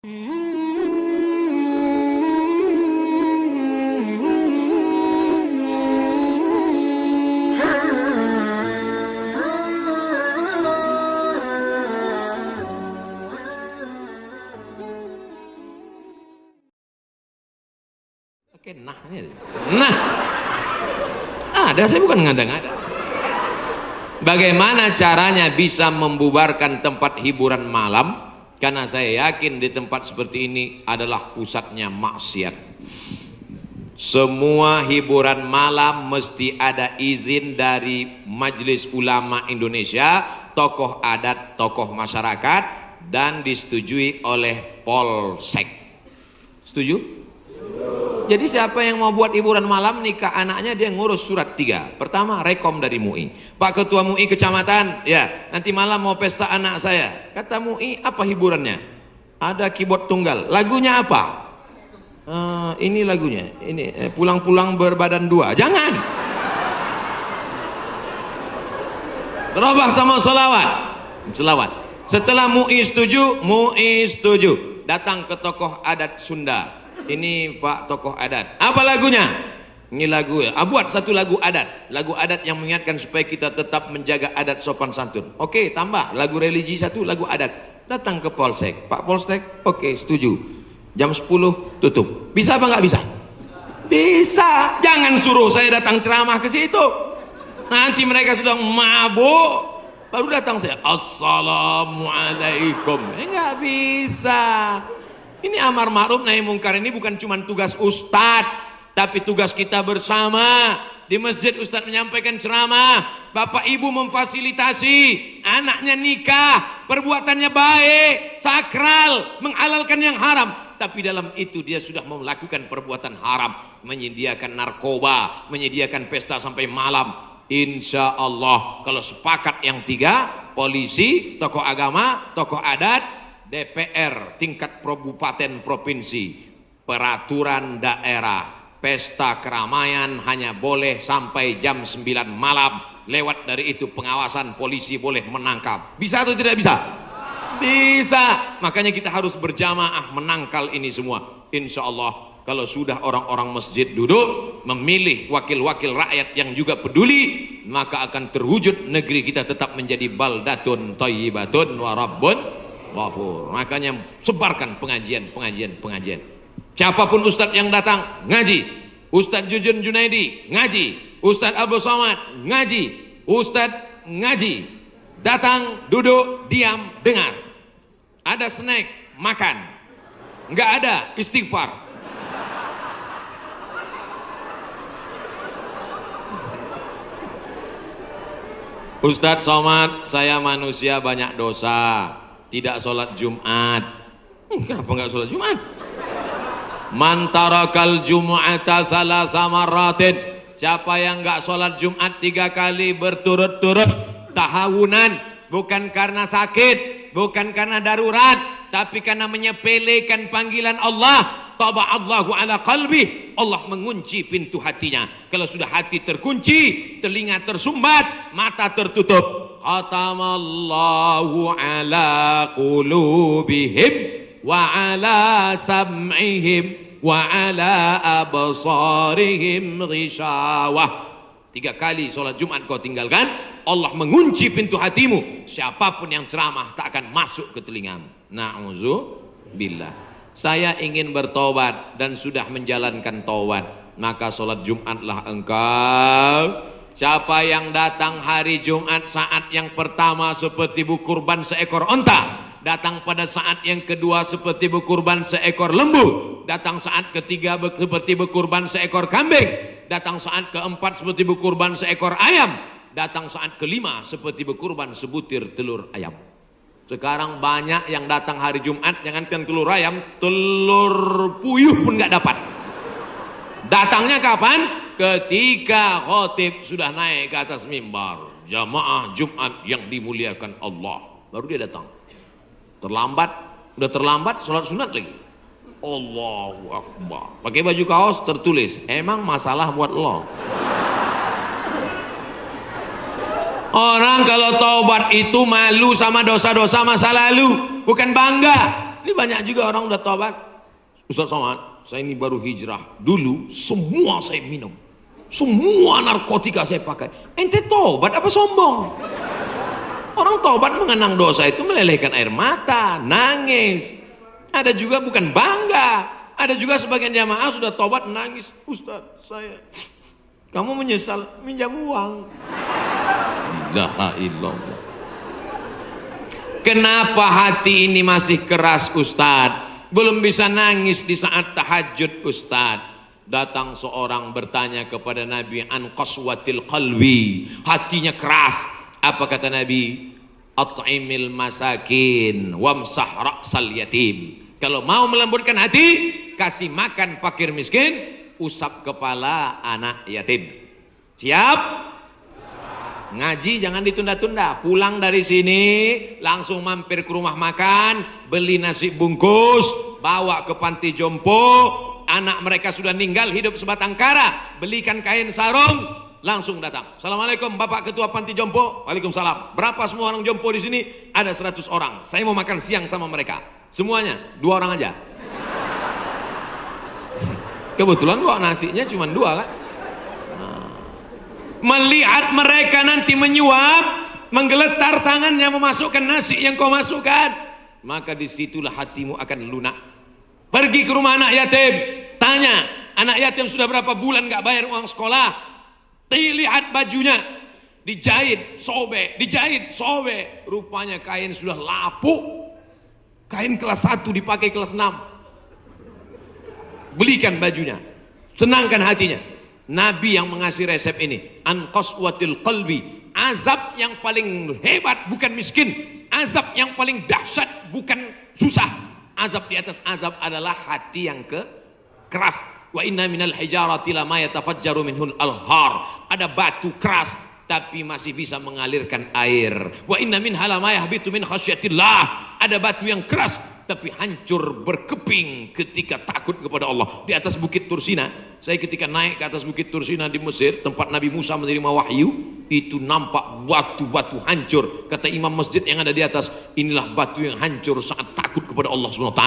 Oke, nah, ada, saya bukan ngada-ngada. Bagaimana caranya bisa membubarkan tempat hiburan malam? Karena saya yakin di tempat seperti ini adalah pusatnya maksiat. Semua hiburan malam mesti ada izin dari Majelis Ulama Indonesia, tokoh adat, tokoh masyarakat, dan disetujui oleh Polsek. Setuju? Jadi siapa yang mau buat hiburan malam nikah anaknya, dia ngurus surat 3. Pertama, rekom dari MUI. Pak Ketua MUI Kecamatan, ya nanti malam mau pesta anak saya. Kata MUI, apa hiburannya? Ada keyboard tunggal. Lagunya apa? Ini lagunya. Ini pulang-pulang berbadan 2. Jangan. Berubah sama selawat. Setelah MUI setuju, datang ke tokoh adat Sunda. Ini Pak tokoh adat, apa lagunya? Ini lagu ya, buat satu lagu adat yang mengingatkan supaya kita tetap menjaga adat sopan santun. Oke, tambah lagu religi satu, lagu adat. Datang ke Polsek, Pak Polsek, oke setuju, jam 10 tutup. Bisa apa nggak bisa? Bisa. Jangan suruh saya datang ceramah ke situ, nanti mereka sudah mabuk baru datang saya, assalamualaikum. Nggak bisa. Ini amar ma'ruf nahi mungkar ini bukan cuma tugas ustadz, tapi tugas kita bersama. Di masjid ustadz menyampaikan ceramah, bapak ibu memfasilitasi, anaknya nikah, perbuatannya baik, sakral, menghalalkan yang haram. Tapi dalam itu dia sudah melakukan perbuatan haram, menyediakan narkoba, menyediakan pesta sampai malam. Insya Allah kalau sepakat yang 3, polisi, tokoh agama, tokoh adat, DPR tingkat kabupaten provinsi, peraturan daerah, pesta keramaian hanya boleh sampai jam 9 malam. Lewat dari itu pengawasan polisi boleh menangkap. Bisa atau tidak bisa? Bisa. Makanya kita harus berjamaah menangkal ini semua. Insya Allah kalau sudah orang-orang masjid duduk memilih wakil-wakil rakyat yang juga peduli, maka akan terwujud negeri kita tetap menjadi baldatun thayyibatun wa rabbun ghafur. Makanya sebarkan pengajian. Siapapun ustadz yang datang ngaji, Ustadz Jujun Junaidi ngaji, Ustadz Abdul Somad ngaji, Ustadz ngaji. Datang, duduk, diam, dengar. Ada snack, makan. Nggak ada, istighfar. Ustadz Somad, saya manusia banyak dosa, tidak sholat Jumat. Kenapa nggak sholat Jumat? Man tarakal jumu'ata salasa marratin, siapa yang nggak sholat Jumat 3 kali berturut-turut, tahawunan, bukan karena sakit, bukan karena darurat, tapi karena menyepelekan panggilan Allah, taba'allahu ala qalbi, Allah mengunci pintu hatinya. Kalau sudah hati terkunci, telinga tersumbat, mata tertutup, khatamallahu ala qulubihim wa ala sam'ihim wa ala absarihim ghishawah. 3 kali sholat Jumat kau tinggalkan, Allah mengunci pintu hatimu. Siapapun yang ceramah tak akan masuk ke telingamu. Na'udzubillah. Saya ingin bertobat dan sudah menjalankan taubat, maka sholat Jumatlah engkau. Siapa yang datang hari Jumat saat yang pertama seperti berkurban seekor onta, datang pada saat yang kedua seperti berkurban seekor lembu, datang saat ketiga seperti berkurban seekor kambing, datang saat keempat seperti berkurban seekor ayam, datang saat kelima seperti berkurban sebutir telur ayam. Sekarang banyak yang datang hari Jumat, jangankan telur ayam, telur puyuh pun nggak dapat. Datangnya kapan? Ketika khotib sudah naik ke atas mimbar, jamaah Jumat yang dimuliakan Allah, baru dia datang. Udah terlambat sholat sunat lagi. Allahu Akbar. Pakai baju kaos tertulis, emang masalah buat lo. Orang kalau taubat itu malu sama dosa-dosa masa lalu, bukan bangga. Ini banyak juga orang udah tobat. Ustaz Somad, saya ini baru hijrah. Dulu semua saya minum. Semua narkotika saya pakai. Ente tobat apa sombong? Orang tobat mengenang dosa itu melelehkan air mata, nangis. Ada juga bukan bangga. Ada juga sebagian jamaah sudah tobat nangis. Ustaz, saya, kamu menyesal minjam uang. La illallah. Kenapa hati ini masih keras Ustaz? Belum bisa nangis di saat tahajud Ustaz. Datang seorang bertanya kepada Nabi an qaswatil qalbi. Hatinya keras. Apa kata Nabi? At'imil masakin wamsah ra'sal yatim. Kalau mau melembutkan hati, kasih makan fakir miskin, usap kepala anak yatim. Siap? Ngaji jangan ditunda-tunda. Pulang dari sini langsung mampir ke rumah makan, beli nasi bungkus, bawa ke panti jompo. Anak mereka sudah meninggal, hidup sebatang kara, belikan kain sarung, langsung datang. Assalamualaikum Bapak Ketua Panti Jompo. Waalaikumsalam. Berapa semua orang jompo di sini? Ada 100 orang. Saya mau makan siang sama mereka. Semuanya 2 orang aja. Kebetulan bawa nasinya cuma 2 kan. Melihat mereka nanti menyuap, menggeletar tangannya memasukkan nasi yang kau masukkan, maka disitulah hatimu akan lunak. Pergi ke rumah anak yatim, tanya anak yatim sudah berapa bulan gak bayar uang sekolah. Lihat bajunya, dijahit sobek, dijahit sobek, rupanya kain sudah lapuk. Kain kelas 1 dipakai kelas 6. Belikan bajunya, senangkan hatinya. Nabi yang mengasih resep ini, an qaswatil qalbi. Azab yang paling hebat bukan miskin, azab yang paling dahsyat bukan susah. Azab di atas azab adalah hati yang keras. Wa inna minal hijarati lama yatafajjaru minhul alhar. Ada batu keras tapi masih bisa mengalirkan air. Wa inna minha lama yahbitu min khasyatillah. Ada batu yang keras tapi hancur berkeping ketika takut kepada Allah. Di atas bukit Tursina, saya ketika naik ke atas bukit Tursina di Mesir, tempat Nabi Musa menerima wahyu, itu nampak batu-batu hancur. Kata imam masjid yang ada di atas, inilah batu yang hancur saat takut kepada Allah SWT.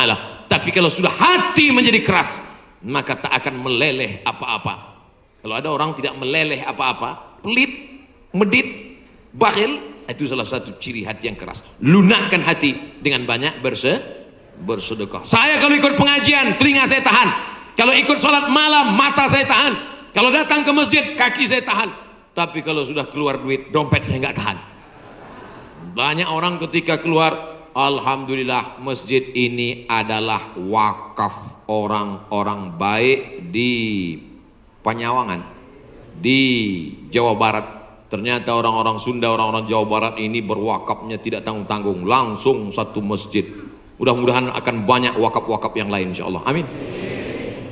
Tapi kalau sudah hati menjadi keras, maka tak akan meleleh apa-apa. Kalau ada orang tidak meleleh apa-apa, pelit, medit, bakhil, itu salah satu ciri hati yang keras. Lunakkan hati dengan banyak bersedekah. Saya kalau ikut pengajian, telinga saya tahan. Kalau ikut sholat malam, mata saya tahan. Kalau datang ke masjid, kaki saya tahan. Tapi kalau sudah keluar duit, dompet saya nggak tahan. Banyak orang ketika keluar, alhamdulillah masjid ini adalah wakaf orang-orang baik di Panyawangan, di Jawa Barat. Ternyata orang-orang Sunda, orang-orang Jawa Barat ini berwakafnya tidak tanggung-tanggung, langsung satu masjid. Mudah-mudahan akan banyak wakaf-wakaf yang lain insyaallah. Amin.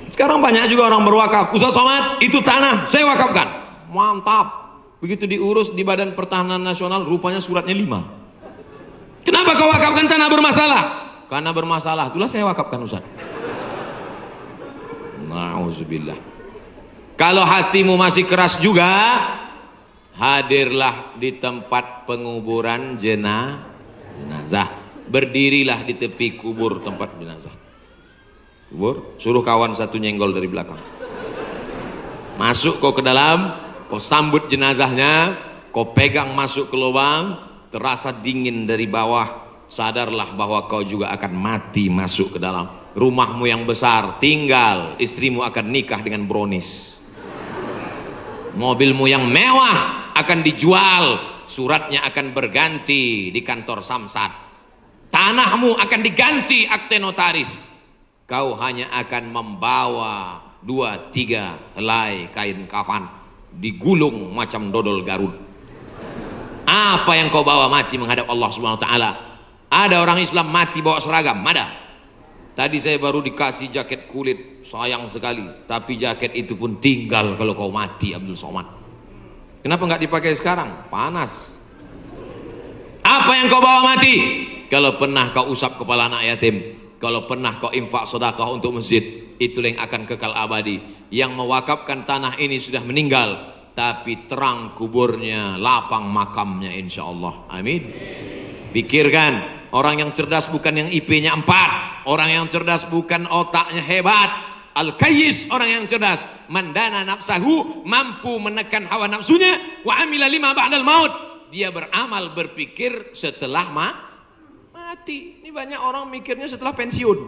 Sekarang banyak juga orang berwakaf. Ustaz Somad, itu tanah saya wakafkan. Mantap. Begitu diurus di Badan Pertahanan Nasional, rupanya suratnya 5. Kenapa kau wakafkan tanah bermasalah? Karena bermasalah, itulah saya wakafkan Ustaz. Nauzubillah. Kalau hatimu masih keras juga, hadirlah di tempat penguburan jenazah. Berdirilah di tepi kubur tempat jenazah. Kubur, suruh kawan satu nyenggol dari belakang. Masuk kau ke dalam, kau sambut jenazahnya, kau pegang masuk ke lubang, terasa dingin dari bawah, sadarlah bahwa kau juga akan mati masuk ke dalam. Rumahmu yang besar tinggal, istrimu akan nikah dengan brownies. Mobilmu yang mewah akan dijual, suratnya akan berganti di kantor Samsat. Tanahmu akan diganti akte notaris. Kau hanya akan membawa 2-3 helai kain kafan, digulung macam dodol Garut. Apa yang kau bawa mati menghadap Allah SWT? Ada orang Islam mati bawa seragam? Ada. Tadi saya baru dikasih jaket kulit, sayang sekali. Tapi jaket itu pun tinggal kalau kau mati, Abdul Somad. Kenapa nggak dipakai sekarang? Panas. Apa yang kau bawa mati? Kalau pernah kau usap kepala anak yatim, kalau pernah kau infak sedekah untuk masjid, itulah yang akan kekal abadi. Yang mewakafkan tanah ini sudah meninggal, tapi terang kuburnya, lapang makamnya insya Allah. Amin. Pikirkan, orang yang cerdas bukan yang IP-nya 4, Orang yang cerdas bukan otaknya hebat. Al-Kayyis, orang yang cerdas, mandana nafsahu, mampu menekan hawa nafsunya, wa amila lima ba'dal maut, dia beramal berpikir setelah mati. Ini banyak orang mikirnya setelah pensiun.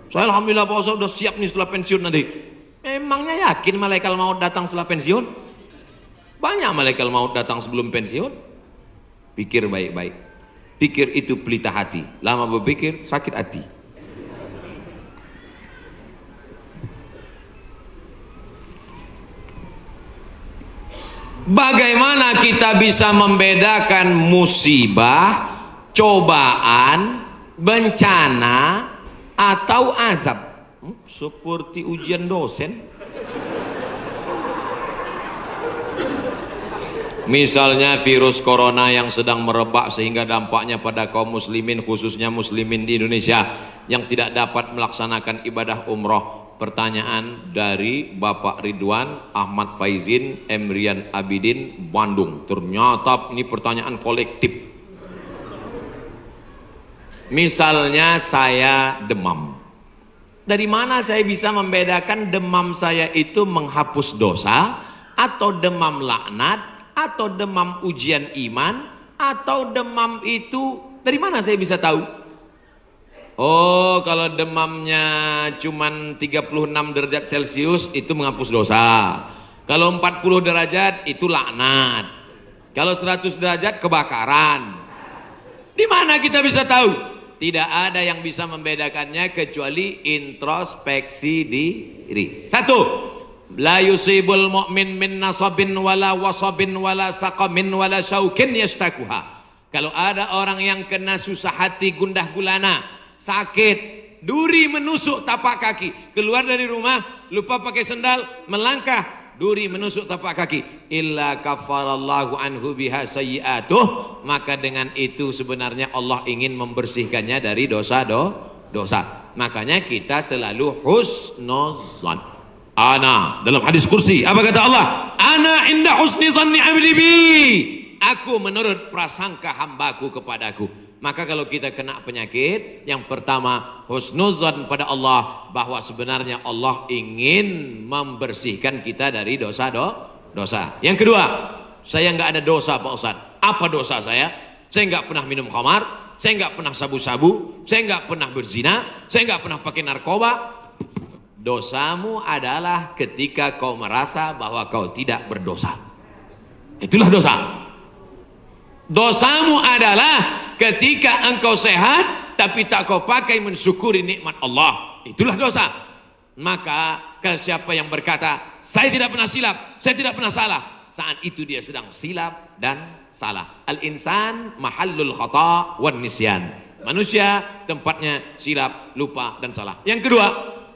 Saya alhamdulillah Pak Ustaz udah siap nih setelah pensiun nanti. Emangnya yakin malaikat maut datang setelah pensiun? Banyak malaikat maut datang sebelum pensiun. Pikir baik-baik. Pikir itu pelita hati. Lama berpikir sakit hati. Bagaimana kita bisa membedakan musibah, cobaan, bencana, atau azab? Seperti ujian dosen. Misalnya virus corona yang sedang merebak sehingga dampaknya pada kaum muslimin, khususnya muslimin di Indonesia yang tidak dapat melaksanakan ibadah umroh. Pertanyaan dari Bapak Ridwan Ahmad Faizin Emrian Abidin Bandung. Ternyata ini pertanyaan kolektif. Misalnya saya demam. Dari mana saya bisa membedakan demam saya itu menghapus dosa, atau demam laknat, atau demam ujian iman, atau demam itu dari mana saya bisa tahu? Oh, kalau demamnya cuman 36 derajat Celcius itu menghapus dosa. Kalau 40 derajat itu laknat. Kalau 100 derajat kebakaran. Di mana kita bisa tahu? Tidak ada yang bisa membedakannya kecuali introspeksi diri. Satu, la yusibul mu'min min nasabin wala wasabin wala saqamin wala syaukin yastakuha. Kalau ada orang yang kena susah hati, gundah gulana, sakit, duri menusuk tapak kaki, keluar dari rumah lupa pakai sendal, melangkah, duri menusuk tapak kaki, illa kafarallahu anhu biha sayyi'atuh, maka dengan itu sebenarnya Allah ingin membersihkannya dari dosa. Makanya kita selalu husnuzan. Ana, dalam hadis kursi apa kata Allah? Ana inda husni zanni abdi bi, aku menurut prasangka hambaku kepadaku. Maka kalau kita kena penyakit, yang pertama husnuzan pada Allah, bahwa sebenarnya Allah ingin membersihkan kita dari dosa. Yang kedua, saya nggak ada dosa Pak Ustaz. Apa dosa saya? Saya nggak pernah minum khamar, saya nggak pernah sabu-sabu, saya nggak pernah berzina, saya nggak pernah pakai narkoba. Dosamu adalah ketika kau merasa bahwa kau tidak berdosa. Itulah dosa. Dosamu adalah ketika engkau sehat tapi tak kau pakai mensyukuri nikmat Allah. Itulah dosa. Maka siapa yang berkata saya tidak pernah silap, saya tidak pernah salah, saat itu dia sedang silap dan salah. Al-insan mahallul khata' wan nisyan. Manusia tempatnya silap, lupa dan salah. Yang kedua,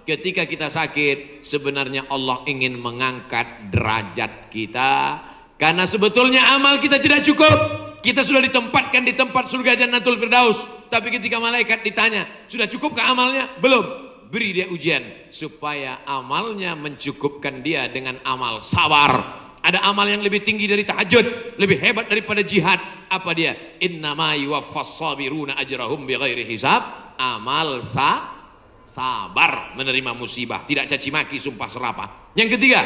ketika kita sakit, sebenarnya Allah ingin mengangkat derajat kita, karena sebetulnya amal kita tidak cukup. Kita sudah ditempatkan di tempat surga Jannatul Firdaus, tapi ketika malaikat ditanya, sudah cukupkah amalnya? Belum. Beri dia ujian supaya amalnya mencukupkan dia dengan amal sabar. Ada amal yang lebih tinggi dari tahajud, lebih hebat daripada jihad. Apa dia? Innama yuwaffas sabiruna ajrahum bighairi hisab. Amal sabar, menerima musibah, tidak caci maki, sumpah serapah. Yang ketiga,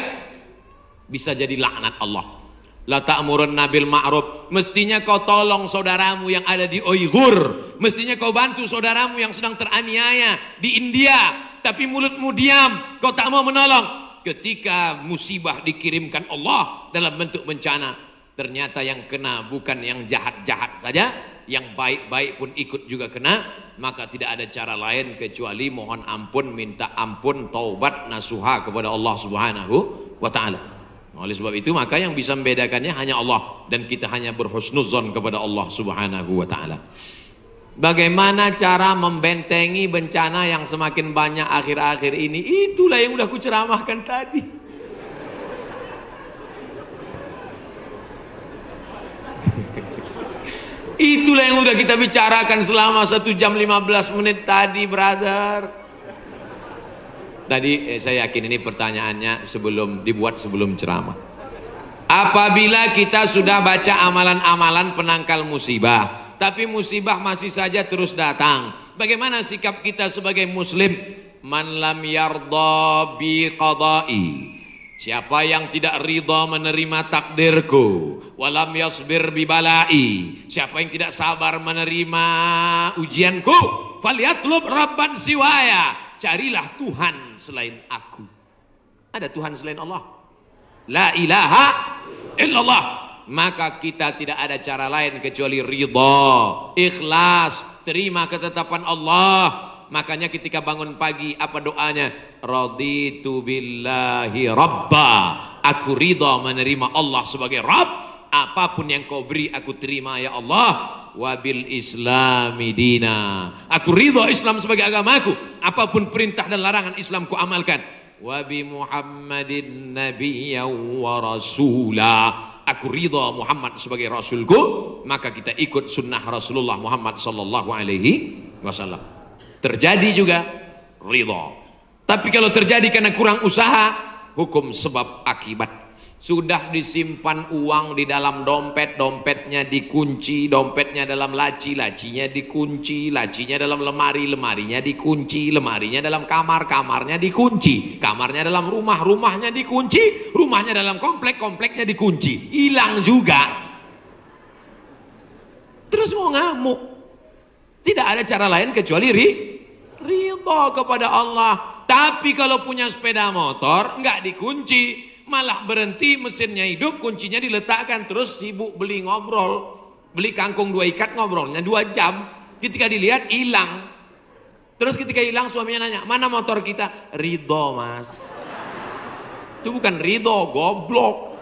bisa jadi laknat Allah. La ta'murunna bil ma'ruf, mestinya kau tolong saudaramu yang ada di Uighur, mestinya kau bantu saudaramu yang sedang teraniaya di India, tapi mulutmu diam, kau tak mau menolong. Ketika musibah dikirimkan Allah dalam bentuk bencana, ternyata yang kena bukan yang jahat-jahat saja, yang baik-baik pun ikut juga kena, maka tidak ada cara lain kecuali mohon ampun, minta ampun, taubat nasuha kepada Allah Subhanahu wa ta'ala. Oleh sebab itu maka yang bisa membedakannya hanya Allah, dan kita hanya berhusnuzon kepada Allah Subhanahu wa ta'ala. Bagaimana cara membentengi bencana yang semakin banyak akhir-akhir ini? Itulah yang udah kuceramahkan tadi. Itulah yang udah kita bicarakan selama 1 jam 15 menit tadi, brother. Tadi saya yakin ini pertanyaannya dibuat sebelum ceramah. Apabila kita sudah baca amalan-amalan penangkal musibah, tapi musibah masih saja terus datang, Bagaimana sikap kita sebagai muslim? Man lam yardha bi qada'i, siapa yang tidak ridha menerima takdirku, walam yasbir bi balai, siapa yang tidak sabar menerima ujianku, falyatlub rabban siwaya, carilah Tuhan selain aku. Ada Tuhan selain Allah? La ilaha illallah. Maka kita tidak ada cara lain kecuali ridha, ikhlas, terima ketetapan Allah. Makanya ketika bangun pagi apa doanya? Raditu billahi rabba, aku ridha menerima Allah sebagai Rabb. Apapun yang kau beri aku terima ya Allah. Wabil islami dina, aku ridha Islam sebagai agamaku. Apapun perintah dan larangan Islam ku amalkan. Wabi Muhammadin nabiyya wa rasula, aku ridha Muhammad sebagai rasulku, maka kita ikut sunnah Rasulullah Muhammad sallallahu alaihi wasallam. Terjadi juga ridha. Tapi kalau terjadi karena kurang usaha, hukum sebab akibat. Sudah disimpan uang di dalam dompet, dompetnya dikunci, dompetnya dalam laci, lacinya dikunci, lacinya dalam lemari, lemarinya dikunci, lemarinya dalam kamar, kamarnya dikunci, kamarnya dalam rumah, rumahnya dikunci, rumahnya dalam komplek, kompleknya dikunci. Hilang juga. Terus mau ngamuk. Tidak ada cara lain kecuali ridha kepada Allah. Tapi kalau punya sepeda motor nggak dikunci, malah berhenti, mesinnya hidup, kuncinya diletakkan, terus sibuk beli ngobrol, beli kangkung 2 ikat, ngobrolnya 2 jam. Ketika dilihat hilang. Terus ketika hilang suaminya nanya, mana motor kita? Ridho mas. Itu bukan ridho, goblok.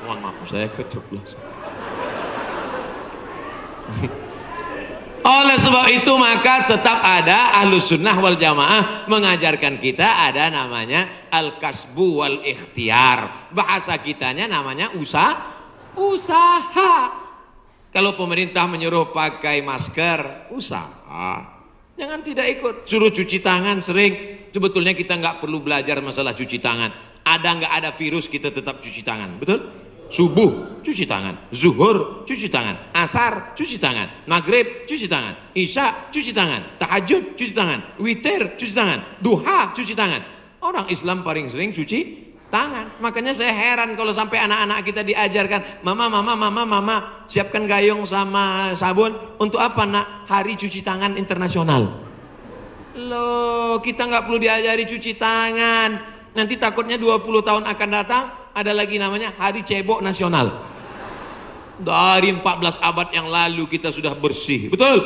Mohon maaf saya keceplosan. Oleh sebab itu maka tetap ada Ahlus Sunnah wal Jamaah mengajarkan kita ada namanya al-kasbu wal ikhtiar. Bahasa kitanya namanya usaha. Kalau pemerintah menyuruh pakai masker, usaha. Jangan tidak ikut. Suruh cuci tangan sering. Sebetulnya kita nggak perlu belajar masalah cuci tangan. Ada nggak ada virus kita tetap cuci tangan, betul? Subuh cuci tangan, zuhur cuci tangan, asar cuci tangan, maghrib cuci tangan, isya cuci tangan, tahajud cuci tangan, witir cuci tangan, duha cuci tangan. Orang Islam paling sering cuci tangan. Makanya saya heran kalau sampai anak-anak kita diajarkan, mama siapkan gayung sama sabun. Untuk apa nak? Hari cuci tangan internasional. Loh, kita nggak perlu diajari cuci tangan. Nanti takutnya 20 tahun akan datang ada lagi namanya Hari Cebok Nasional. Dari 14 abad yang lalu kita sudah bersih, betul?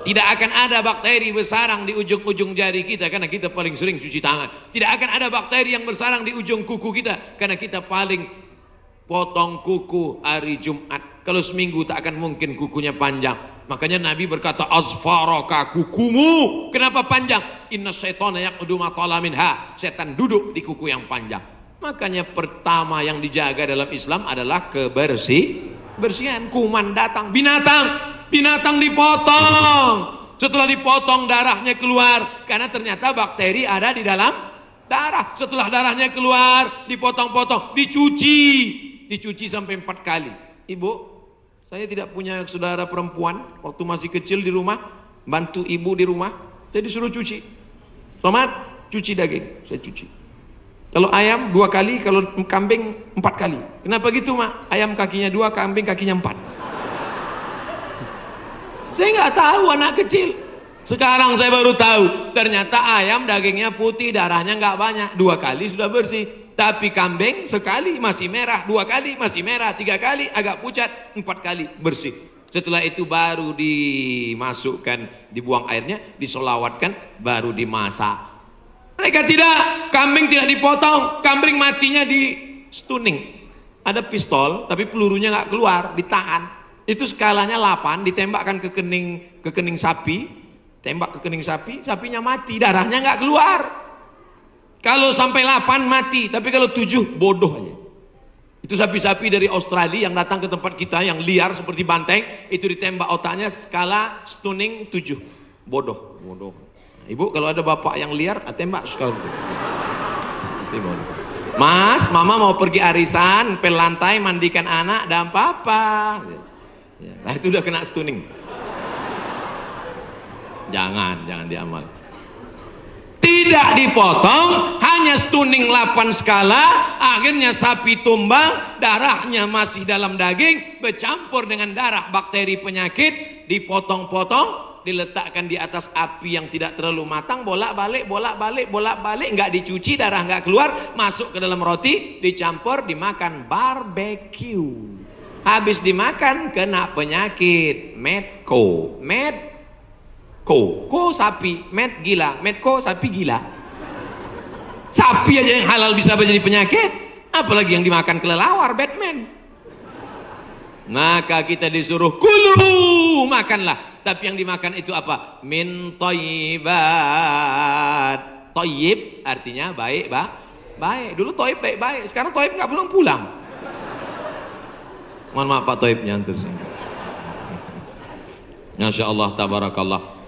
Tidak akan ada bakteri bersarang di ujung-ujung jari kita karena kita paling sering cuci tangan. Tidak akan ada bakteri yang bersarang di ujung kuku kita karena kita paling potong kuku hari Jumat. Kalau seminggu tak akan mungkin kukunya panjang. Makanya Nabi berkata, azfaraka, kukumu kenapa panjang? Inna syaitana yaqudu ma tala minha, setan duduk di kuku yang panjang. Makanya pertama yang dijaga dalam Islam adalah kebersihan. Kuman datang, binatang dipotong. Setelah dipotong darahnya keluar karena ternyata bakteri ada di dalam darah. Setelah darahnya keluar dipotong-potong, dicuci sampai 4 kali. Ibu, saya tidak punya saudara perempuan. Waktu masih kecil di rumah, bantu ibu di rumah, saya disuruh cuci. Selamat, cuci daging, saya cuci. Kalau ayam 2 kali, kalau kambing 4 kali. Kenapa gitu mak? Ayam kakinya 2, kambing kakinya 4. Saya nggak tahu anak kecil. Sekarang saya baru tahu. Ternyata ayam dagingnya putih, darahnya nggak banyak. 2 kali sudah bersih. Tapi kambing sekali masih merah, 2 kali masih merah, 3 kali agak pucat, 4 kali bersih. Setelah itu baru dimasukkan, dibuang airnya, disolawatkan, baru dimasak. Mereka tidak, kambing tidak dipotong, kambing matinya di stunning. Ada pistol, tapi pelurunya nggak keluar, ditahan. Itu skalanya 8, ditembakkan ke kening sapi, tembak ke kening sapi, sapinya mati, darahnya nggak keluar. Kalau sampai 8 mati, tapi kalau 7 bodoh aja. Itu sapi-sapi dari Australia yang datang ke tempat kita yang liar seperti banteng, itu ditembak otaknya skala stunning 7. Bodoh. Ibu kalau ada bapak yang liar, tembak skala itu. Mas, mama mau pergi arisan, pel lantai, mandikan anak, dan papa. Nah itu udah kena stunning. Jangan diamal. Tidak dipotong, hanya stunning 8 skala, akhirnya sapi tumbang, darahnya masih dalam daging, bercampur dengan darah bakteri penyakit, dipotong-potong, diletakkan di atas api yang tidak terlalu matang, bolak-balik, nggak dicuci, darah nggak keluar, masuk ke dalam roti, dicampur, dimakan, barbecue. Habis dimakan, kena penyakit, medco, ko sapi, med gila, medco sapi gila. Sapi aja yang halal bisa menjadi penyakit, apalagi yang dimakan kelelawar, Batman. Maka kita disuruh kulu, makanlah. Tapi yang dimakan itu apa? Min thayyibat. Thayyib artinya baik, baik. Dulu thayyib baik-baik, sekarang thayyib nggak pulang-pulang. Mohon maaf Pak Thayyib nyantur sini. Masya Allah, tabarakallah.